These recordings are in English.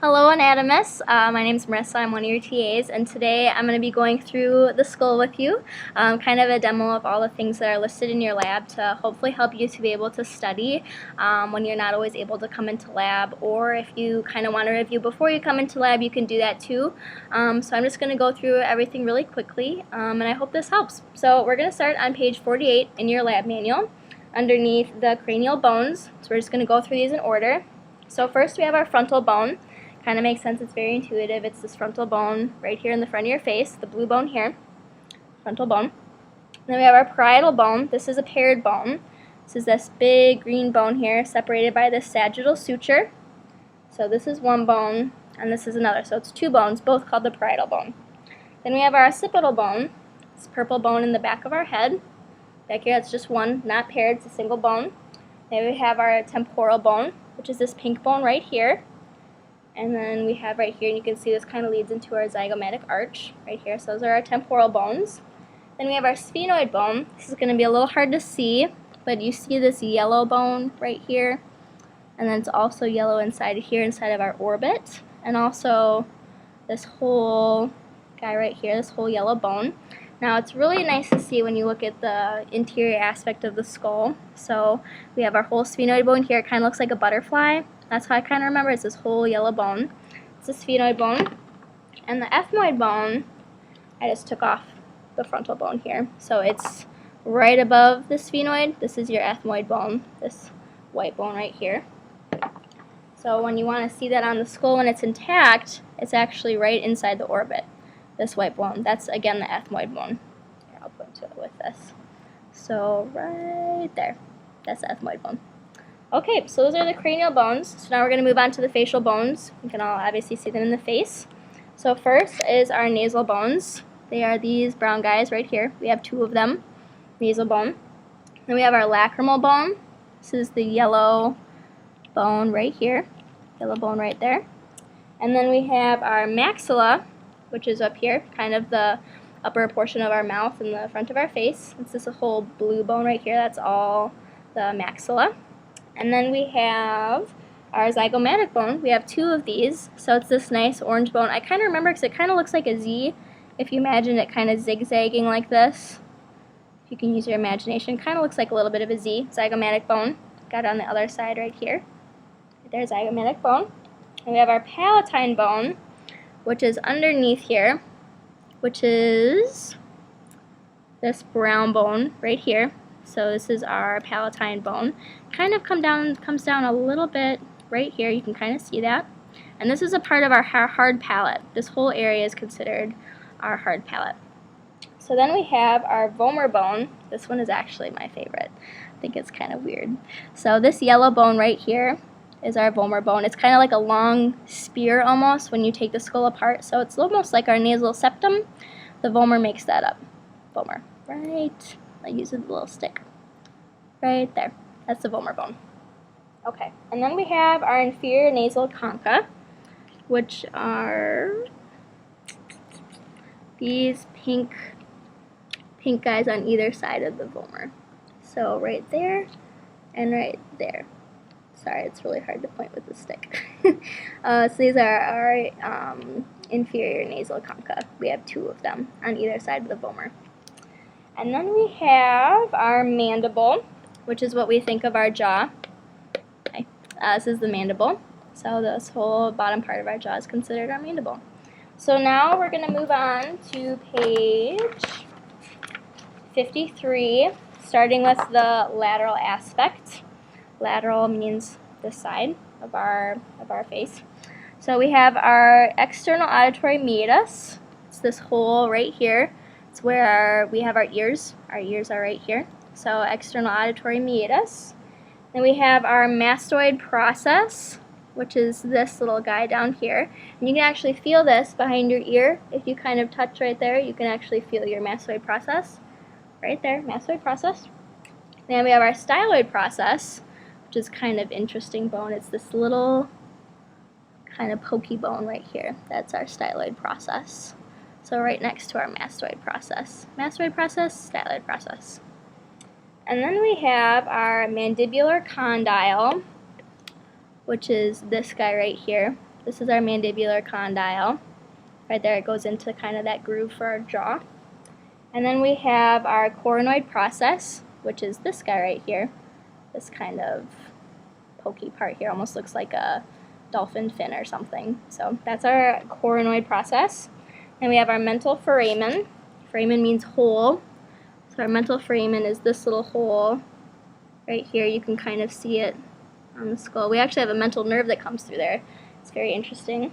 Hello Anatomists, my name is Marissa, I'm one of your TAs, and today I'm going to be going through the skull with you, kind of a demo of all the things that are listed in your lab to hopefully help you to be able to study when you're not always able to come into lab, or if you kind of want to review before you come into lab, you can do that too. So I'm just going to go through everything really quickly, and I hope this helps. So we're going to start on page 48 in your lab manual, underneath the cranial bones. So we're just going to go through these in order. So first we have our frontal bone. Kind of makes sense, it's very intuitive. It's this frontal bone right here in the front of your face, the blue bone here, frontal bone. Then we have our parietal bone. This is a paired bone. This is this big green bone here separated by this sagittal suture. So this is one bone and this is another. So it's two bones, both called the parietal bone. Then we have our occipital bone. This purple bone in the back of our head. Back here it's just one, not paired, it's a single bone. Then we have our temporal bone, which is this pink bone right here. And then we have right here, and you can see this kind of leads into our zygomatic arch right here. So those are our temporal bones. Then we have our sphenoid bone. This is going to be a little hard to see, but you see this yellow bone right here. And then it's also yellow inside of here, inside of our orbit. And also this whole guy right here, this whole yellow bone. Now it's really nice to see when you look at the interior aspect of the skull. So we have our whole sphenoid bone here. It kind of looks like a butterfly. That's how I kind of remember. It's this whole yellow bone. It's a sphenoid bone. And the ethmoid bone, I just took off the frontal bone here. So it's right above the sphenoid. This is your ethmoid bone, this white bone right here. So when you want to see that on the skull when it's intact, it's actually right inside the orbit, this white bone. That's, again, the ethmoid bone. Here, I'll point to it with this. So right there, that's the ethmoid bone. Okay, so those are the cranial bones. So now we're going to move on to the facial bones. You can all obviously see them in the face. So first is our nasal bones. They are these brown guys right here. We have two of them, nasal bone. Then we have our lacrimal bone. This is the yellow bone right here, yellow bone right there. And then we have our maxilla, which is up here, kind of the upper portion of our mouth and the front of our face. It's this whole blue bone right here. That's all the maxilla. And then we have our zygomatic bone. We have two of these. So it's this nice orange bone. I kind of remember because it kind of looks like a Z. If you imagine it kind of zigzagging like this, if you can use your imagination, kind of looks like a little bit of a Z, zygomatic bone. Got it on the other side right here. There's zygomatic bone. And we have our palatine bone, which is underneath here, which is this brown bone right here. So this is our palatine bone. Kind of comes down a little bit right here. You can kind of see that. And this is a part of our hard palate. This whole area is considered our hard palate. So then we have our vomer bone. This one is actually my favorite. I think it's kind of weird. So this yellow bone right here is our vomer bone. It's kind of like a long spear almost when you take the skull apart. So it's almost like our nasal septum. The vomer makes that up. Vomer, right? I use a little stick. Right there. That's the vomer bone. Okay, and then we have our inferior nasal concha, which are these pink guys on either side of the vomer. So right there and right there. Sorry, it's really hard to point with the stick. So these are our inferior nasal concha. We have two of them on either side of the vomer. And then we have our mandible, which is what we think of our jaw. Okay. This is the mandible. So this whole bottom part of our jaw is considered our mandible. So now we're going to move on to page 53, starting with the lateral aspect. Lateral means this side of our face. So we have our external auditory meatus. It's this hole right here. It's where we have our ears. Our ears are right here. So external auditory meatus. Then we have our mastoid process, which is this little guy down here. And you can actually feel this behind your ear. If you kind of touch right there, you can actually feel your mastoid process. Right there, mastoid process. Then we have our styloid process, which is kind of interesting bone. It's this little kind of pokey bone right here. That's our styloid process. So right next to our mastoid process. Mastoid process, styloid process. And then we have our mandibular condyle, which is this guy right here. This is our mandibular condyle. Right there, it goes into kind of that groove for our jaw. And then we have our coronoid process, which is this guy right here. This kind of pokey part here almost looks like a dolphin fin or something. So that's our coronoid process. And we have our mental foramen. Foramen means hole. So our mental foramen is this little hole right here. You can kind of see it on the skull. We actually have a mental nerve that comes through there. It's very interesting.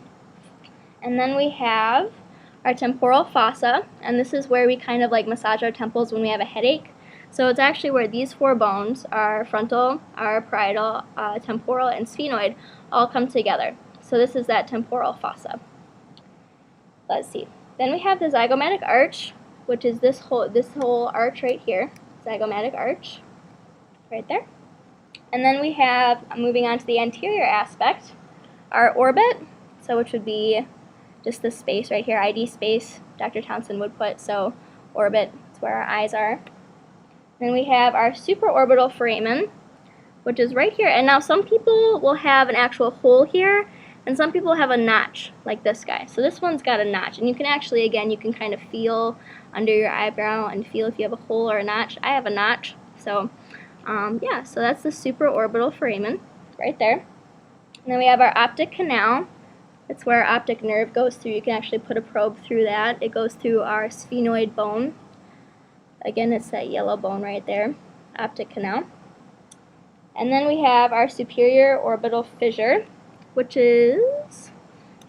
And then we have our temporal fossa, and this is where we kind of like massage our temples when we have a headache. So it's actually where these four bones, our frontal, our parietal, temporal, and sphenoid, all come together. So this is that temporal fossa. Let's see. Then we have the zygomatic arch, which is this whole arch right here, zygomatic arch, right there. And then we have, moving on to the anterior aspect, our orbit, so which would be just this space right here, ID space, Dr. Townsend would put, so orbit is where our eyes are. Then we have our supraorbital foramen, which is right here. And now some people will have an actual hole here, and some people have a notch, like this guy. So this one's got a notch, and you can actually, again, you can kind of feel under your eyebrow and feel if you have a hole or a notch. I have a notch, so yeah, so that's the supraorbital foramen right there. And then we have our optic canal. It's where our optic nerve goes through. You can actually put a probe through that. It goes through our sphenoid bone. Again, it's that yellow bone right there, optic canal. And then we have our superior orbital fissure, which is,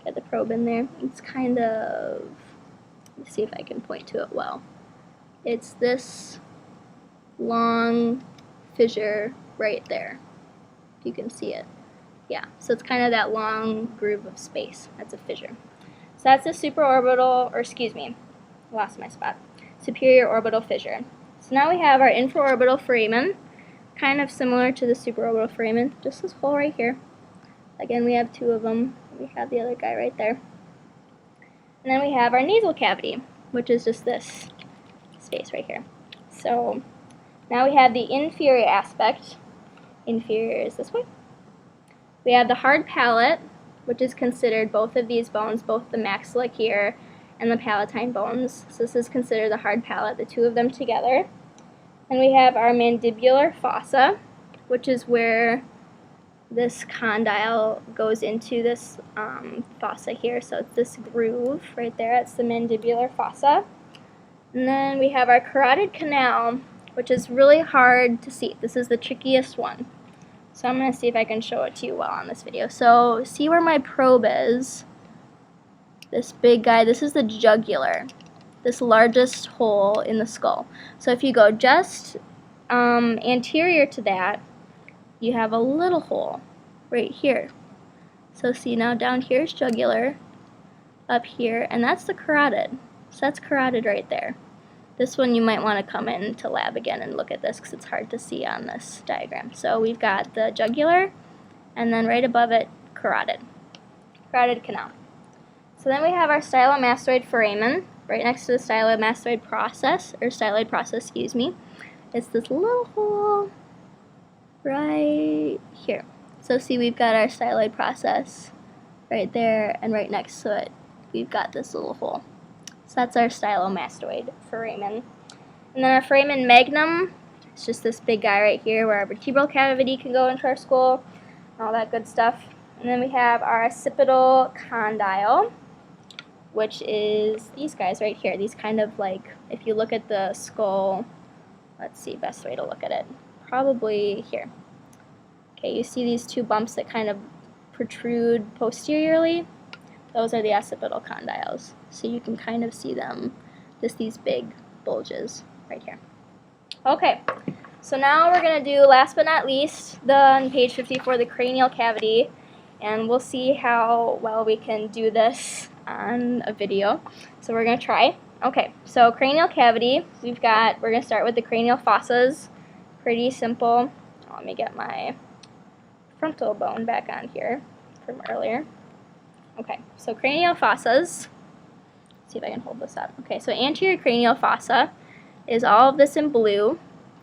get the probe in there, it's kind of, let me see if I can point to it well. It's this long fissure right there, if you can see it. Yeah, so it's kind of that long groove of space. That's a fissure. So that's the supraorbital, or excuse me, lost my spot. Superior orbital fissure. So now we have our infraorbital foramen, kind of similar to the supraorbital foramen, just this hole right here. Again, we have two of them. We have the other guy right there. And then we have our nasal cavity, which is just this space right here. So now we have the inferior aspect. Inferior is this way. We have the hard palate, which is considered both of these bones, both the maxilla here and the palatine bones. So this is considered the hard palate, the two of them together. And we have our mandibular fossa, which is where this condyle goes into this fossa here. So it's this groove right there. It's the mandibular fossa. And then we have our carotid canal, which is really hard to see. This is the trickiest one. So I'm going to see if I can show it to you well on this video. So see where my probe is? This big guy, this is the jugular, this largest hole in the skull. So if you go just anterior to that, you have a little hole right here. So see, now down here is jugular, up here, and that's the carotid. So that's carotid right there. This one you might want to come into lab again and look at this because it's hard to see on this diagram. So we've got the jugular, and then right above it, carotid canal. So then we have our stylomastoid foramen, right next to the stylomastoid process, or styloid process, excuse me. It's this little hole right here. So see, we've got our styloid process right there, and right next to it, we've got this little hole. So that's our stylomastoid foramen. And then our foramen magnum, it's just this big guy right here where our vertebral cavity can go into our skull, all that good stuff. And then we have our occipital condyle, which is these guys right here. These kind of like, if you look at the skull, let's see, best way to look at it, probably here. Okay, you see these two bumps that kind of protrude posteriorly? Those are the occipital condyles. So you can kind of see them, just these big bulges right here. Okay, so now we're going to do, last but not least, on page 54, the cranial cavity. And we'll see how well we can do this on a video. So we're going to try. Okay, so cranial cavity, we're going to start with the cranial fossas. Pretty simple. Let me get my frontal bone back on here from earlier. Okay, so cranial fossas. Let's see if I can hold this up. Okay, so anterior cranial fossa is all of this in blue.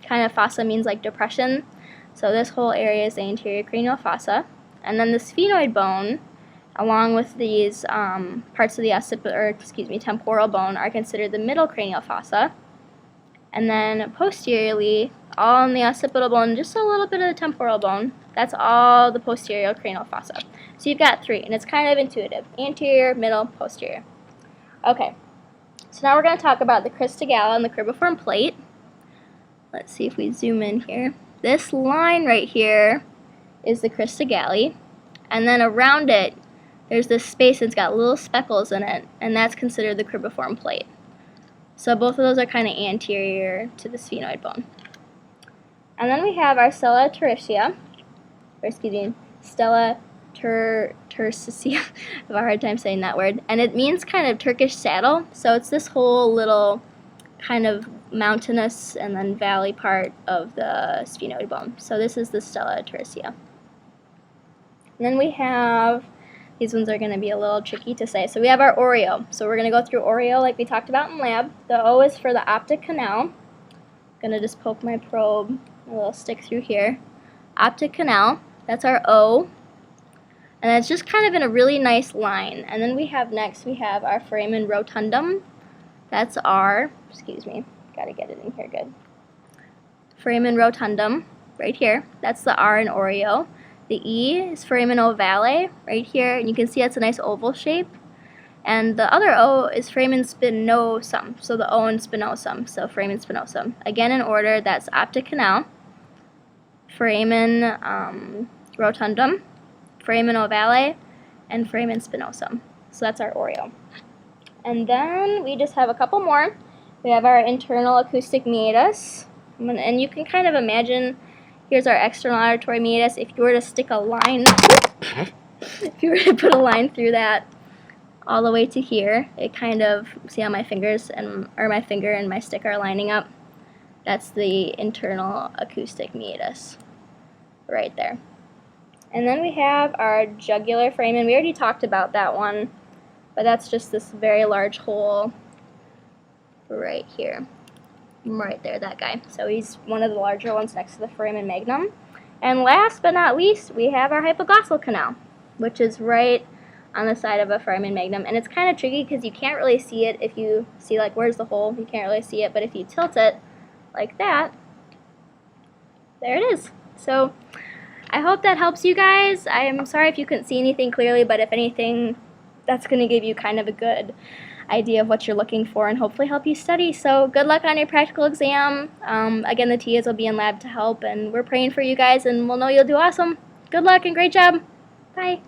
Kind of fossa means like depression. So this whole area is the anterior cranial fossa. And then the sphenoid bone along with these parts of the temporal bone are considered the middle cranial fossa. And then posteriorly, all in the occipital bone, just a little bit of the temporal bone, that's all the posterior cranial fossa. So you've got 3, and it's kind of intuitive. Anterior, middle, posterior. Okay, so now we're going to talk about the crista galli and the cribriform plate. Let's see if we zoom in here. This line right here is the crista galli, and then around it, there's this space that's got little speckles in it, and that's considered the cribriform plate. So both of those are kind of anterior to the sphenoid bone. And then we have our stella turcica, stella turcica. I have a hard time saying that word. And it means kind of Turkish saddle. So it's this whole little kind of mountainous and then valley part of the sphenoid bone. So this is the stella turcica. And then we have, these ones are going to be a little tricky to say. So we have our aureole. So we're going to go through aureole like we talked about in lab. The O is for the optic canal. I'm going to just poke my probe, a little stick through here. Optic canal, that's our O. And it's just kind of in a really nice line. And then we have our foramen rotundum. That's our, got to get it in here good. Foramen rotundum, right here. That's the R in aureole. The E is foramen ovale, right here, and you can see that's a nice oval shape. And the other O is foramen spinosum, so the O in spinosum, so foramen spinosum. Again in order, that's optic canal, foramen rotundum, foramen ovale, and foramen spinosum. So that's our aureole. And then we just have a couple more. We have our internal acoustic meatus, and you can kind of imagine. Here's our external auditory meatus. If you were to stick a line, if you were to put a line through that all the way to here, it kind of, see how my fingers or my finger and my stick are lining up? That's the internal acoustic meatus right there. And then we have our jugular foramen. We already talked about that one, but that's just this very large hole right here. Right there, that guy. So he's one of the larger ones next to the foramen magnum. And last but not least, we have our hypoglossal canal, which is right on the side of a foramen magnum. And it's kind of tricky because you can't really see it if you see, like, where's the hole? You can't really see it, but if you tilt it like that, there it is. So I hope that helps you guys. I am sorry if you couldn't see anything clearly, but if anything, that's going to give you kind of a good idea of what you're looking for and hopefully help you study. So good luck on your practical exam. Again, the TAs will be in lab to help, and we're praying for you guys, and we'll know you'll do awesome. Good luck and great job. Bye.